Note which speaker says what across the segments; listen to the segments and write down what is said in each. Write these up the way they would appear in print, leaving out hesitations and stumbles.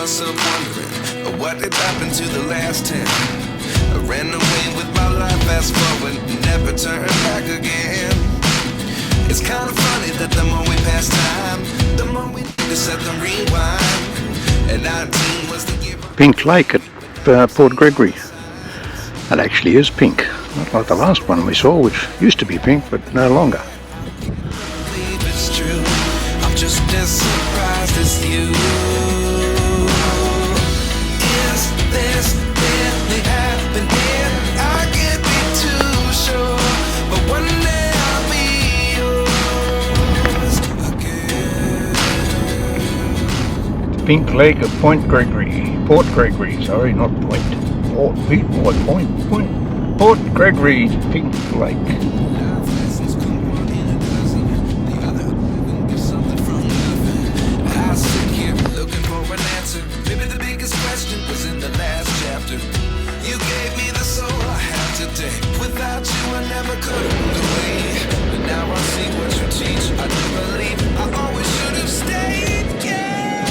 Speaker 1: myself wondering what did happen to the last 10. I ran away with my life, fast forward, never turn back again. It's kind of funny that the more we pass time, the more we need to set them rewind. And 19 was the year.
Speaker 2: Pink Lake at Port Gregory. That actually is pink, not like the last one we saw, which used to be pink but no longer.
Speaker 1: Believe it's true. I'm just as surprised as you. Is this really happening? I can't be too sure, but one day I'll be yours again.
Speaker 2: Pink Lake at Port Gregory, sorry, not Point. Port Gregory, Pink Lake.
Speaker 1: Without you, I never could have moved away. But now I see what you teach. I do believe I always should have stayed. Yeah.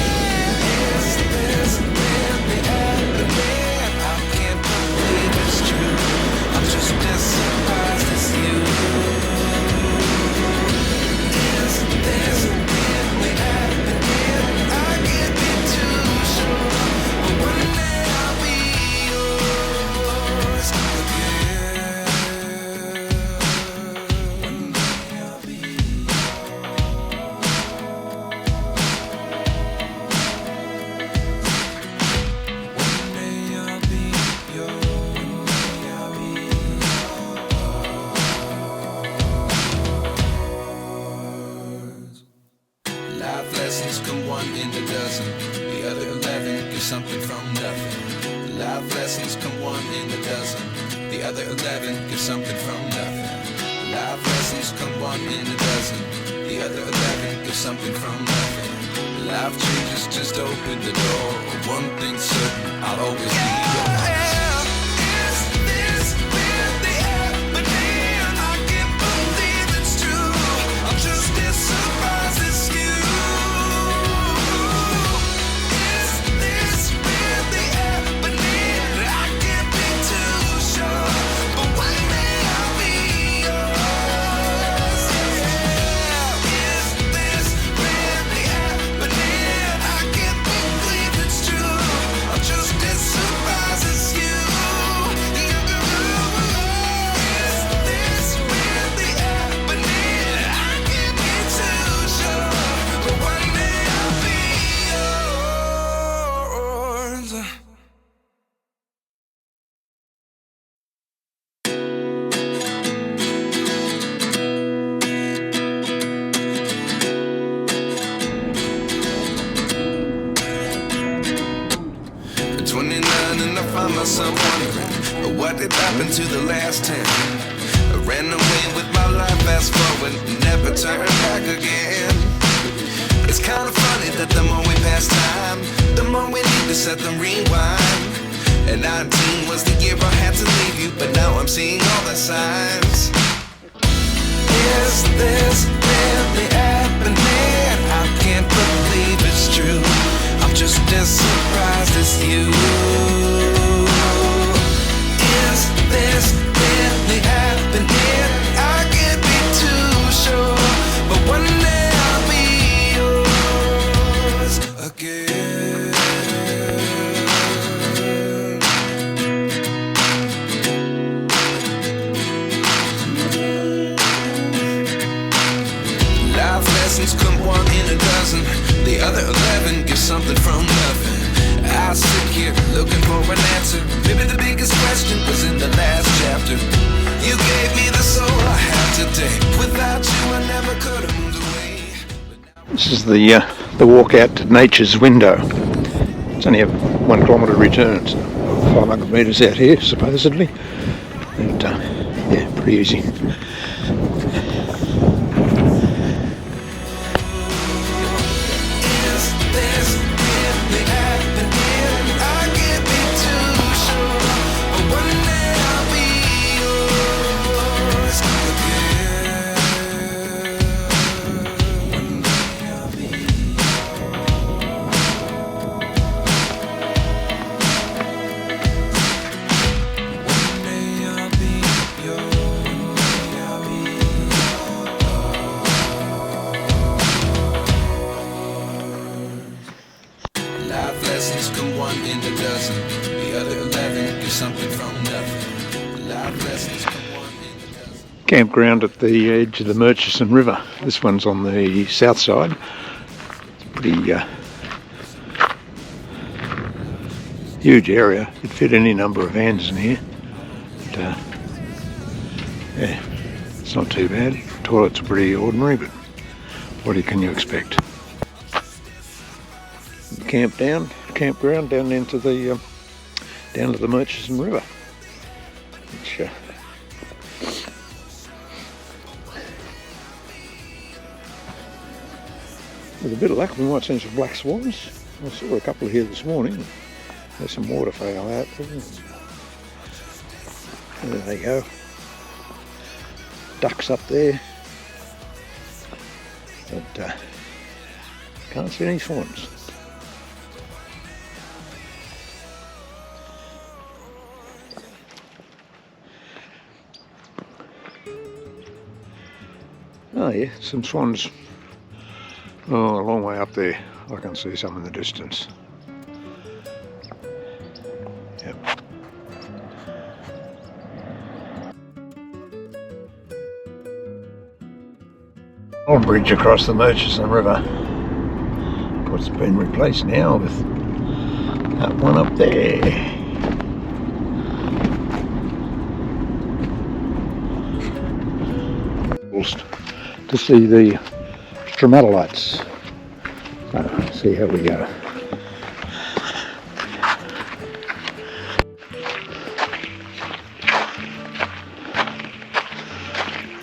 Speaker 1: Is this really happening? I can't believe it's true. I'm just as surprised as you. Is this really happening? I can't be too sure. But one day I'll be yours again. Life lessons come one in a dozen. The other 11 get something from nothing. Life lessons come one in a dozen. The other 11 get something from nothing. Life lessons come one in a dozen. The other 11 get something from nothing. Life changes, just open the door. One thing's certain, I'll always be yours. Is this really happening? I can't believe it's true. I'm just as surprised as you. Is this really happening? I can't be too sure, but one day I'll be yours. Yeah. Is this really happening? I can't believe it's true. I'm just as surprised as you. Is this really happening? I can't be too sure, but one day I'll be yours. At 29 and I find myself wondering what did happen to the last 10. I ran away with my life, fast forward, never turn back again. It's kind of funny that the more we pass time, the more we need to set them rewind. And 19 was the year I had to leave you, but now I'm seeing all the signs. Is this really happening? I can't believe it's true. I'm just as surprised as you. Is this really happening? I can't be too sure, but one day I'll be yours again. Life lessons come one in a dozen. The other 11 get something from nothing. I sit here looking for an answer. Maybe the biggest question was in the last chapter. You gave me the soul I have today. Without you, I never could have moved away.
Speaker 2: This is the walk out to nature's window. It's only a 1 kilometre return, so 500 metres out here supposedly. And yeah, pretty easy.
Speaker 1: Is this really happening? I can't be too sure, but one day I'll be yours again. One day I'll be yours. one in a dozen. The other 11 get something from nothing. Life lessons come one in a dozen.
Speaker 2: Campground at the edge of the Murchison River. This one's on the south side. It's a pretty huge area. You'd fit any number of vans in here. But, yeah, it's not too bad. Toilets are pretty ordinary, but what can you expect? Campground down into the down to the Murchison River, which with a bit of luck we might see some black swans. I saw a couple here this morning. There's some waterfowl out there. There they go. Ducks up there, but can't see any swans. Oh yeah, some swans. Oh, a long way up there. I can see some in the distance. Yep. Old bridge across the Murchison River. Of course, it's been replaced now with that one up there. To see the stromatolites. So, see how we go.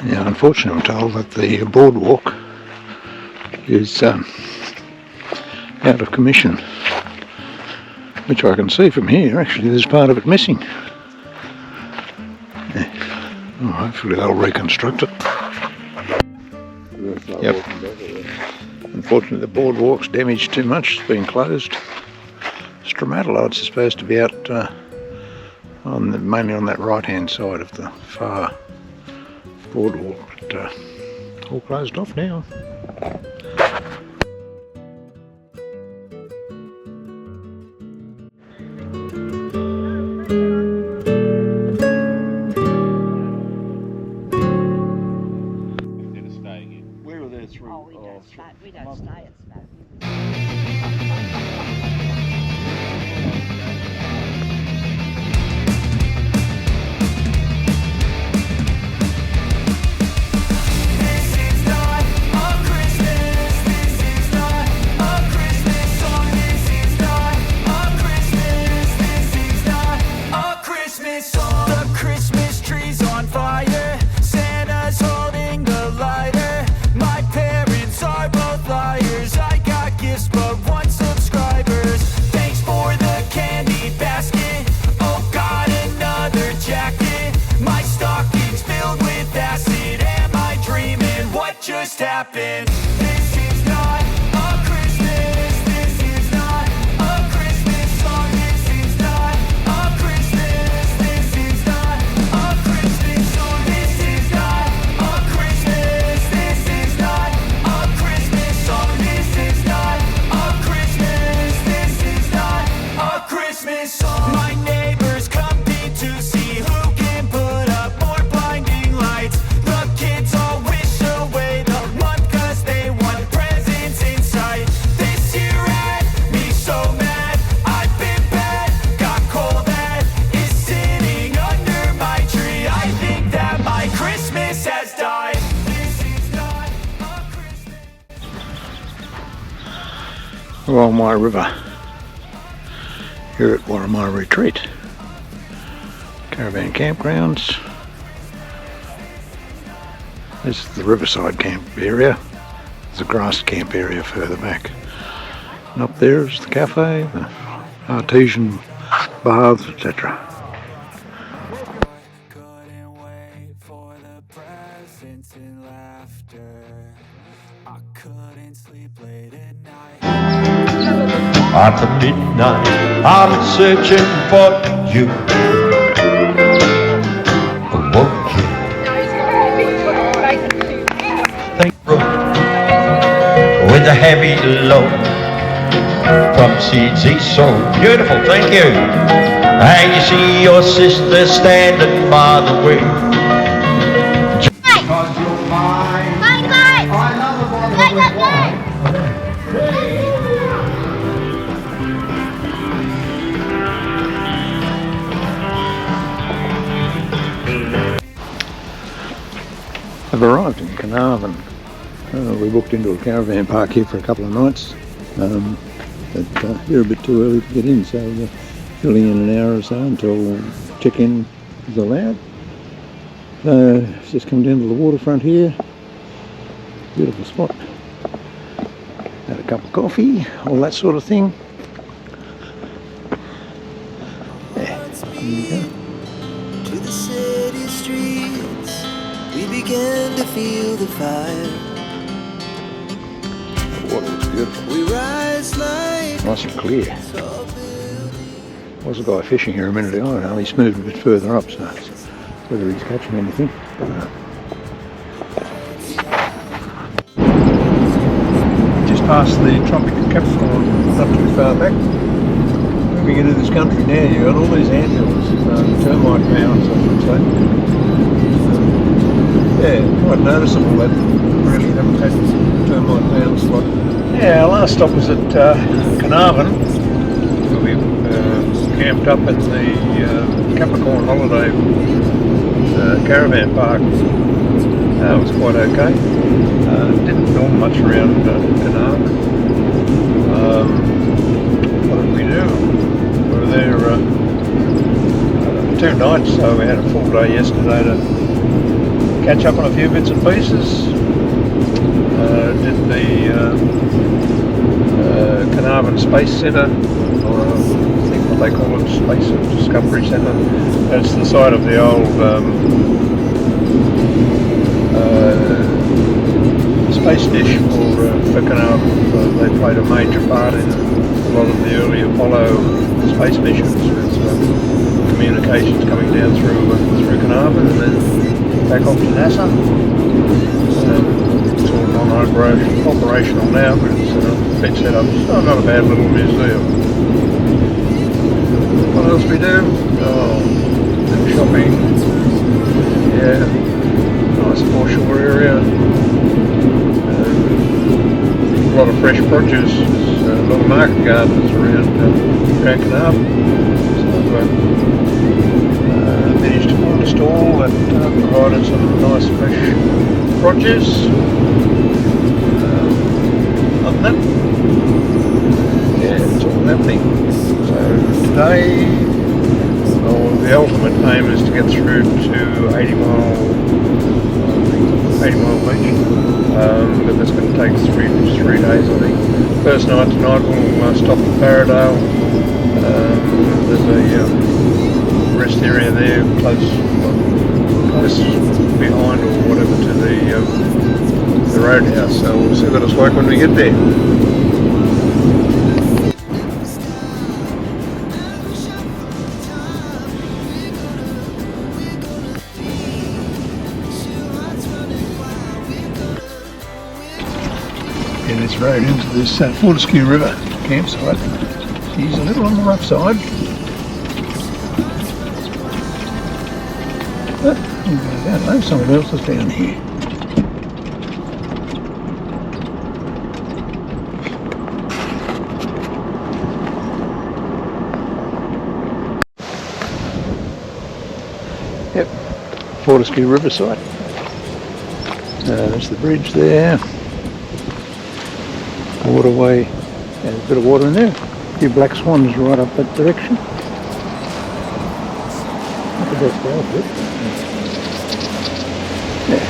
Speaker 2: Now, unfortunately, I'm told that the boardwalk is out of commission, which I can see from here. Actually, there's part of it missing. Yeah. Oh, hopefully they'll reconstruct it. Yep. Unfortunately, the boardwalk's damaged too much. It's been closed. Stromatolites are supposed to be out mainly on that right-hand side of the far boardwalk, but all closed off now.
Speaker 3: We don't stay at Smoke.
Speaker 4: Just happened. This is not a Christmas. This is not a Christmas song. This is not a Christmas. This is not a Christmas song. This is not a Christmas. This is not a Christmas song. This is not a Christmas. This is not a Christmas song. My neighbors compete to see who can put up more blinding lights. The kids all wish away the month 'cause they want presents in sight. This year had me so mad. I've been bad, got coal that is sitting under my tree. I think that my Christmas has died. This is not a Christmas.
Speaker 2: Along my river, here at Warramah Retreat. Caravan campgrounds. This is the riverside camp area. There's a grass camp area further back. And up there is the cafe, the artesian baths, etc.
Speaker 4: Couldn't wait for the presents and laughter. I couldn't sleep late at night.
Speaker 5: After midnight, I'm searching for you. Won't you think with a heavy load? from seeds he sowed. Beautiful, thank you. And you see your sister standing by the way.
Speaker 3: Because you're mine. I love a bottle of wine.
Speaker 2: I've arrived in Carnarvon. We booked into a caravan park here for a couple of nights, but you're a bit too early to get in, so we're filling in an hour or so until check-in is allowed. Just come down to the waterfront here. Beautiful spot. Had a cup of coffee, all that sort of thing. Yeah, there you go.
Speaker 6: To the city streets, we began to feel the fire.
Speaker 2: The water looks beautiful.
Speaker 6: We rise like
Speaker 2: Nice and clear.
Speaker 6: tall buildings.
Speaker 2: There was a guy fishing here a minute ago, and he's moved a bit further up, so whether he's catching anything, don't know. Just past the Tropic of Capricorn, not too far back. Moving into this country now, you've got all these anthills, termite mounds, I should say. Yeah, quite noticeable that really haven't had termite mounds like. Yeah, our last stop was at Carnarvon. We camped up at the Capricorn Holiday caravan park. It was quite okay. Didn't film much around Carnarvon. What did we do? We were there 2 nights, so we had a full day yesterday to catch up on a few bits and pieces. Did the Carnarvon Space Centre, or I think what they call it, Space Discovery Centre. That's the site of the old space dish for Carnarvon. They played a major part in a lot of the early Apollo space missions, with communications coming down through Carnarvon and then back off to NASA. It's all non-operational now, but it's been set up. So not a bad little museum. What else we do? Oh, bit of shopping. Yeah, nice foreshore area. A lot of fresh produce. There's a lot of market gardens around Carnarvon. So managed to find a stall that provided some nice fresh produce. Other than that, yeah, it's all happening. So today, the ultimate aim is to get through to 80 Mile Beach, but that's going to take 3 days, I think. First night tonight we'll stop at Paradale. There's a rest area there close behind or whatever to the roadhouse, so we'll see what it's like when we get there. Yeah, this road into this Fortescue River campsite is a little on the rough side. But I don't know, someone else is down here. Yep, Fortescue Riverside. There's the bridge there. Waterway, there's a bit of water in there. A few black swans right up that direction. Not the best outfit. Yeah.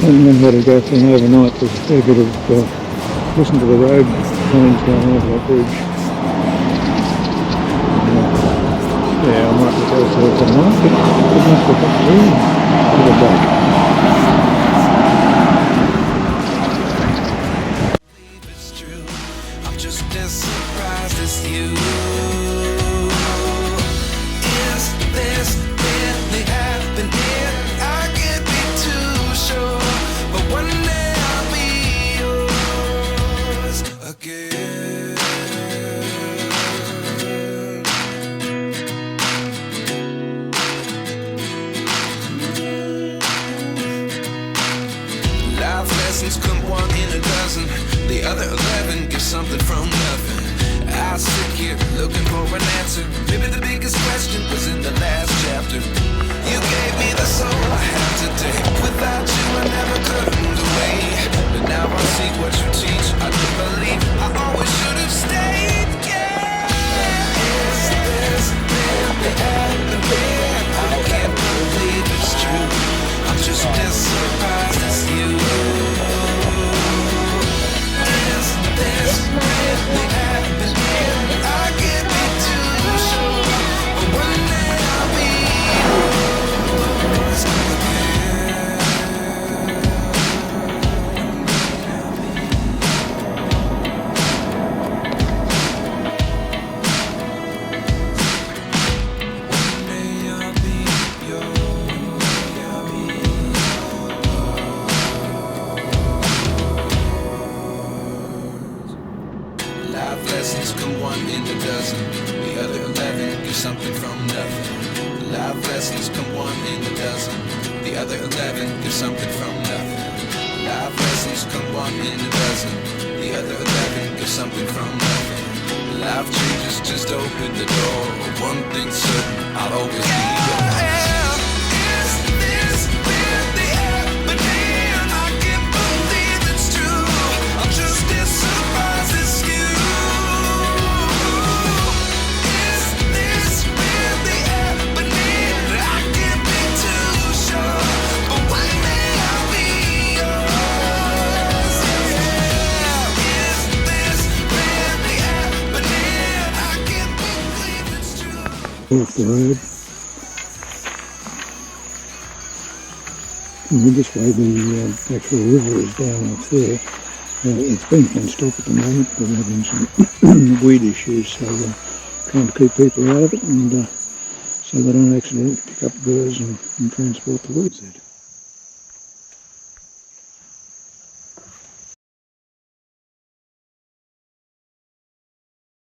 Speaker 2: And then let it go for an overnight. There's a fair bit of, listen to the road trains going over that bridge. Yeah, I might go to it tonight, but it must be up to the back.
Speaker 1: It's true. I'm just as surprised as you. Is this really happening? I can't be too sure, but one day I'll be yours. lessons come one in a dozen. The other 11 give something from nothing. I sit here looking for an answer. Maybe the biggest question was in the last chapter. You gave me the soul I have today. Without you I never could have moved away. But now I see what you teach. I do believe I always should have stayed. Yeah. Is this really happening? I can't believe it's true. I'm just as surprised as you. Is this really happening? I can't be too sure, but one day I'll be yours again. One day I'll be yours. Life lessons come one in a dozen. The other 11 give something from nothing. Life lessons come one in a dozen. The other 11 give something from nothing. Life lessons come one in a dozen. The other 11 give something from nothing. Life changes just open the door. One thing's certain, I'll always be yours. Is this really happening? I can't believe it's true. I'm just as surprised as you. Is this really happening? I can't be too sure, but one day I'll be yours. Yeah. Is this really happening? I can't believe it's true.
Speaker 2: Off the road. And this way the actual river is down off there. It's been fenced off at the moment, but we're having some weed issues, so trying to keep people out of it, and so they don't accidentally pick up birds and transport the weeds there.